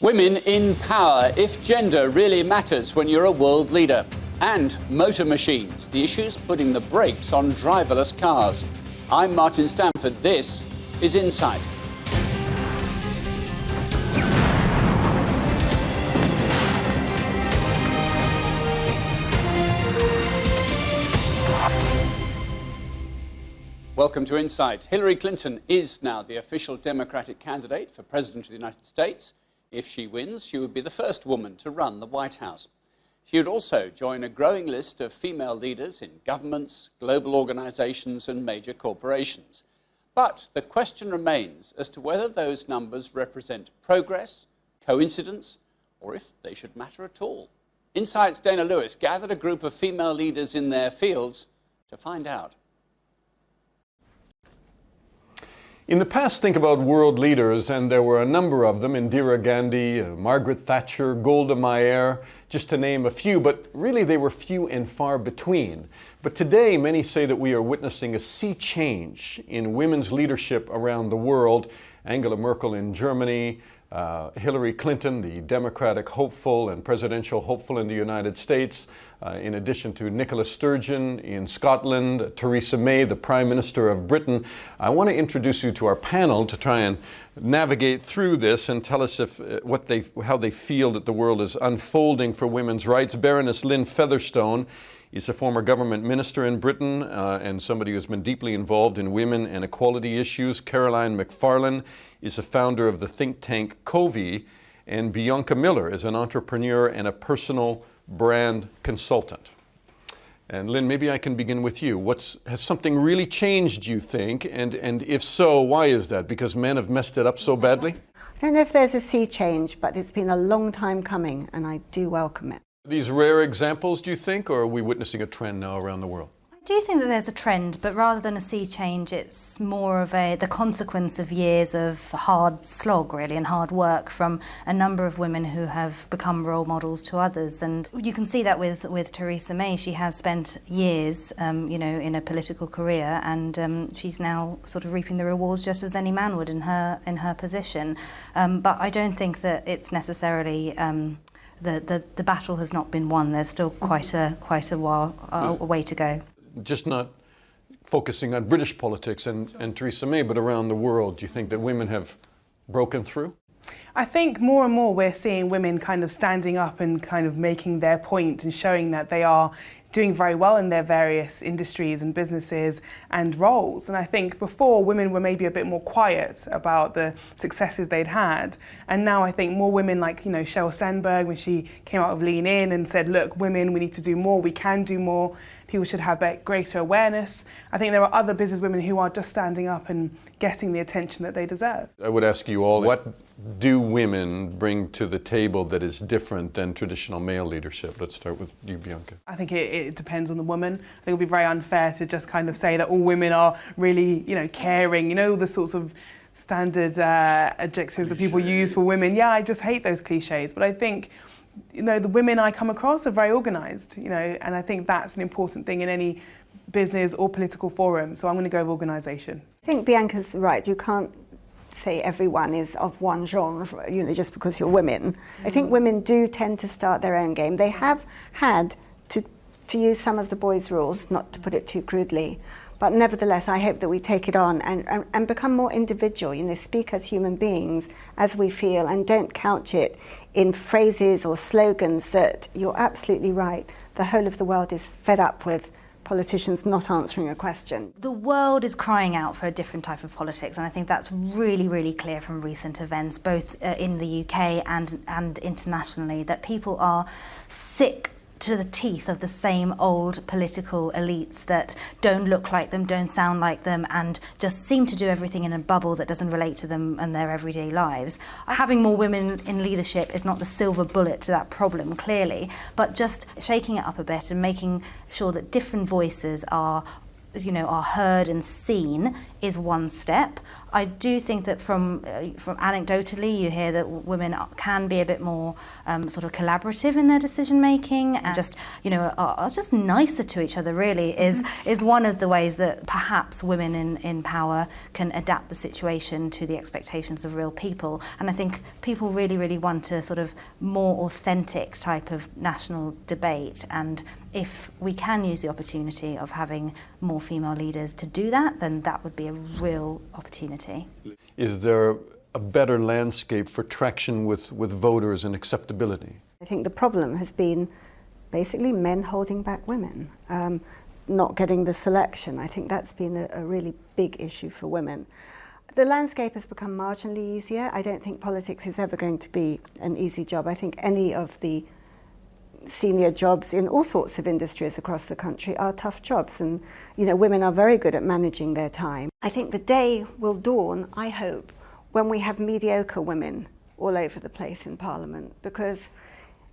Women in power, if gender really matters when you're a world leader. And motor machines, the issues putting the brakes on driverless cars. I'm Martin Stanford. This is Insight. Welcome to Insight. Hillary Clinton is now the official Democratic candidate for President of the United States. If she wins, she would be the first woman to run the White House. She would also join a growing list of female leaders in governments, global organizations and major corporations. But the question remains as to whether those numbers represent progress, coincidence, or if they should matter at all. Insight's Dana Lewis gathered a group of female leaders in their fields to find out. In the past, think about world leaders, and there were a number of them: Indira Gandhi, Margaret Thatcher, Golda Meir, just to name a few, but really they were few and far between. But today, many say that we are witnessing a sea change in women's leadership around the world. Angela Merkel in Germany, Hillary Clinton, the Democratic hopeful and presidential hopeful in the United States, in addition to Nicola Sturgeon in Scotland, Teresa May, the Prime Minister of Britain. I want to introduce you to our panel to try and navigate through this and tell us how they feel that the world is unfolding for women's rights. Baroness Lynn Featherstone is a former government minister in Britain and somebody who's been deeply involved in women and equality issues. Caroline McFarlane is the founder of the think tank Covey, and Bianca Miller is an entrepreneur and a personal brand consultant. And Lynn, maybe I can begin with you. Has something really changed, you think? And if so, why is that? Because men have messed it up so badly? I don't know if there's a sea change, but it's been a long time coming, and I do welcome it. These rare examples, do you think, or are we witnessing a trend now around the world? I do think that there's a trend, but rather than a sea change, it's more of the consequence of years of hard slog, really, and hard work from a number of women who have become role models to others. And you can see that with Teresa May. She has spent years, in a political career, and she's now sort of reaping the rewards just as any man would in her position. But I don't think that it's necessarily the battle has not been won. There's still quite a way to go. Just not focusing on British politics and Theresa May, but around the world. Do you think that women have broken through? I think more and more we're seeing women kind of standing up and kind of making their point and showing that they are doing very well in their various industries and businesses and roles. And I think before, women were maybe a bit more quiet about the successes they'd had. And now I think more women like, Sheryl Sandberg, when she came out of Lean In and said, look, women, we need to do more, we can do more. People should have greater awareness. I think there are other business women who are just standing up and getting the attention that they deserve. I would ask you all, what do women bring to the table that is different than traditional male leadership? Let's start with you, Bianca. I think it depends on the woman. I think it would be very unfair to just kind of say that all women are really, caring, the sorts of standard adjectives that people use for women. Yeah, I just hate those cliches. But I think the women I come across are very organised, and I think that's an important thing in any business or political forum. So I'm going to go with organisation. I think Bianca's right. You can't say everyone is of one genre, just because you're women. I think women do tend to start their own game. They have had to use some of the boys' rules, not to put it too crudely. But nevertheless, I hope that we take it on and become more individual, speak as human beings, as we feel, and don't couch it in phrases or slogans that, you're absolutely right, the whole of the world is fed up with politicians not answering a question. The world is crying out for a different type of politics, and I think that's really, really clear from recent events, both in the UK and internationally, that people are sick to the teeth of the same old political elites that don't look like them, don't sound like them, and just seem to do everything in a bubble that doesn't relate to them and their everyday lives. Having more women in leadership is not the silver bullet to that problem, clearly, but just shaking it up a bit and making sure that different voices are heard and seen is one step. I do think that from anecdotally, you hear that women can be a bit more sort of collaborative in their decision making, and just, you know, are just nicer to each other. Really, is one of the ways that perhaps women in power can adapt the situation to the expectations of real people. And I think people really want a sort of more authentic type of national debate. And if we can use the opportunity of having more female leaders to do that, then that would be a real opportunity. Is there a better landscape for traction with voters and acceptability? I think the problem has been basically men holding back women, not getting the selection. I think that's been a really big issue for women. The landscape has become marginally easier. I don't think politics is ever going to be an easy job. I think any of the senior jobs in all sorts of industries across the country are tough jobs, and you know, women are very good at managing their time. I think the day will dawn, I hope, when we have mediocre women all over the place in Parliament, because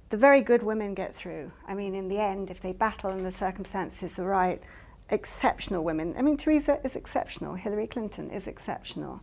the very good women get through. I mean, in the end, if they battle and the circumstances are right, exceptional women. I mean, Teresa is exceptional, Hillary Clinton is exceptional.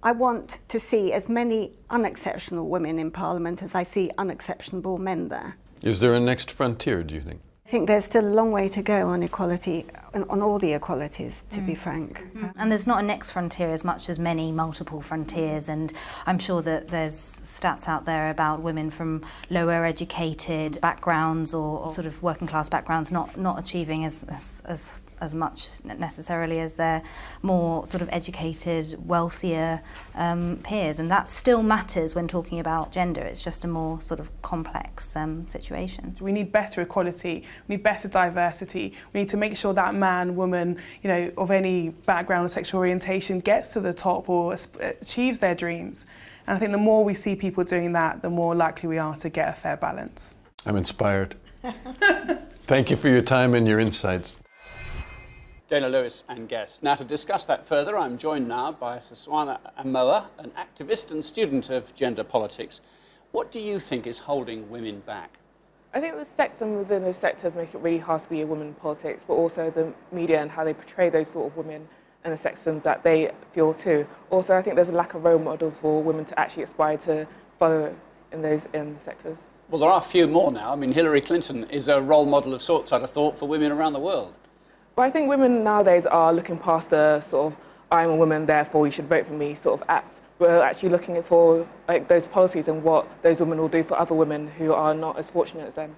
I want to see as many unexceptional women in Parliament as I see unexceptionable men there. Is there a next frontier, do you think? I think there's still a long way to go on equality, on all the equalities, to be frank. And there's not a next frontier as much as many multiple frontiers, and I'm sure that there's stats out there about women from lower educated backgrounds or sort of working class backgrounds not achieving as much necessarily as their more sort of educated, wealthier peers, and that still matters when talking about gender. It's just a more sort of complex situation. We need better equality, we need better diversity, we need to make sure that man, woman, you know, of any background or sexual orientation gets to the top or achieves their dreams. And I think the more we see people doing that, the more likely we are to get a fair balance. I'm inspired. Thank you for your time and your insights. Dana Lewis and guests. Now, to discuss that further, I'm joined now by Saswana Amoa, an activist and student of gender politics. What do you think is holding women back? I think the sexism within those sectors make it really hard to be a woman in politics, but also the media and how they portray those sort of women and the sexism that they feel too. Also, I think there's a lack of role models for women to actually aspire to follow in those sectors. Well, there are a few more now. I mean, Hillary Clinton is a role model of sorts, I'd have thought, for women around the world. Well, I think women nowadays are looking past the sort of I'm a woman, therefore you should vote for me sort of act. We're actually looking for like those policies and what those women will do for other women who are not as fortunate as them.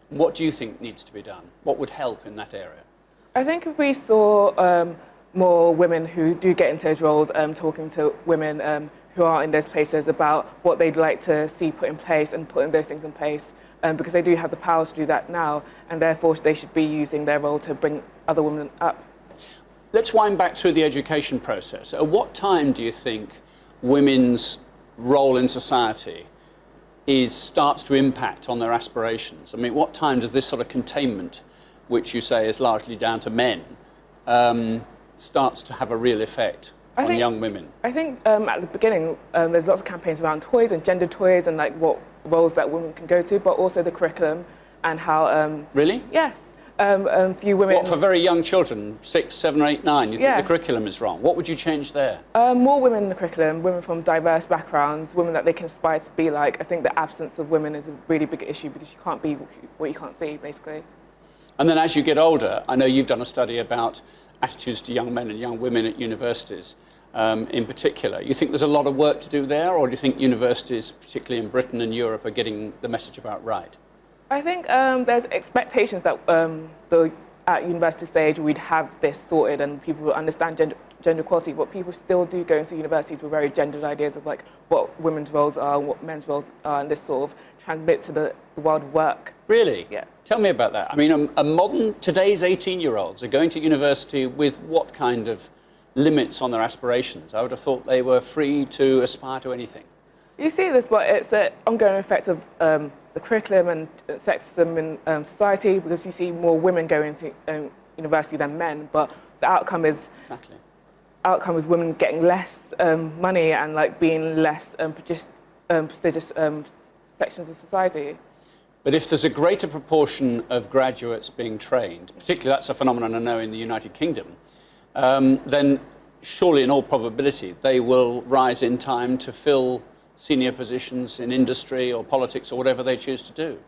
What do you think needs to be done? What would help in that area? I think if we saw more women who do get into those roles, talking to women who are in those places about what they'd like to see put in place and putting those things in place, because they do have the power to do that now, and therefore they should be using their role to bring other women up. Let's wind back through the education process. At what time do you think women's role in society starts to impact on their aspirations? I mean, what time does this sort of containment, which you say is largely down to men, starts to have a real effect on young women? I think at the beginning there's lots of campaigns around toys and gender toys and like what roles that women can go to, but also the curriculum and how... Really? Yes. Few women... What, for very young children, 6, 7, 8, 9? You think the curriculum is wrong? What would you change there? More women in the curriculum, women from diverse backgrounds, women that they can aspire to be like. I think the absence of women is a really big issue because you can't be what you can't see, basically. And then as you get older, I know you've done a study about attitudes to young men and young women at universities in particular. You think there's a lot of work to do there, or do you think universities, particularly in Britain and Europe, are getting the message about right? I think there's expectations that at university stage we'd have this sorted and people will understand gender equality, but people still do go into universities with very gendered ideas of like what women's roles are, what men's roles are, and this sort of transmits to the world of work. Really? Yeah. Tell me about that. I mean, today's 18-year-olds are going to university with what kind of limits on their aspirations? I would have thought they were free to aspire to anything. You see this, but it's the ongoing effect of the curriculum and sexism in society, because you see more women going into university than men, but the outcome is women getting less money and like being less prestigious sections of society. But if there's a greater proportion of graduates being trained, particularly that's a phenomenon I know in the United Kingdom, then surely in all probability they will rise in time to fill senior positions in industry or politics or whatever they choose to do.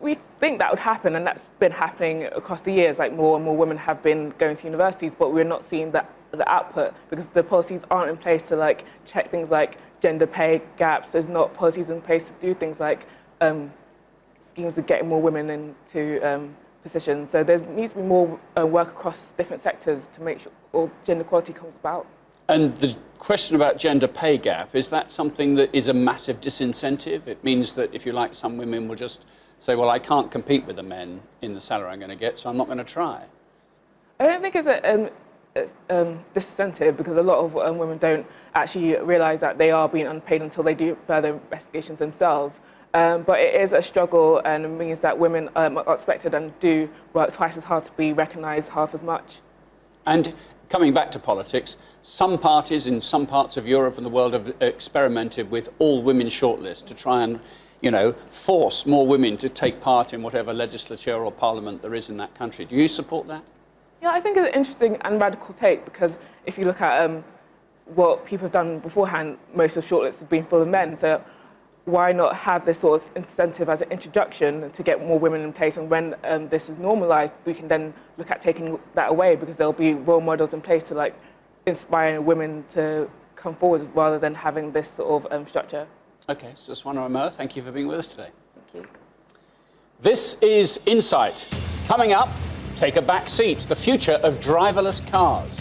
We think that would happen, and that's been happening across the years. Like, more and more women have been going to universities, but we're not seeing the output because the policies aren't in place to like check things like gender pay gaps. There's not policies in place to do things like schemes of getting more women into positions. So there needs to be more work across different sectors to make sure all gender equality comes about. And the question about gender pay gap, is that something that is a massive disincentive? It means that, if you like, some women will just say, well, I can't compete with the men in the salary I'm going to get, so I'm not going to try. I don't think it's a disincentive, because a lot of women don't actually realise that they are being unpaid until they do further investigations themselves. But it is a struggle, and it means that women are expected and do work twice as hard to be recognised half as much. And coming back to politics, some parties in some parts of Europe and the world have experimented with all-women shortlists to try and, you know, force more women to take part in whatever legislature or parliament there is in that country. Do you support that? Yeah, I think it's an interesting and radical take, because if you look at what people have done beforehand, most of shortlists have been full of men. So why not have this sort of incentive as an introduction to get more women in place? And when this is normalised, we can then look at taking that away, because there'll be role models in place to like inspire women to come forward rather than having this sort of structure. OK, so Swana Amur, thank you for being with us today. Thank you. This is Insight. Coming up, take a back seat, the future of driverless cars.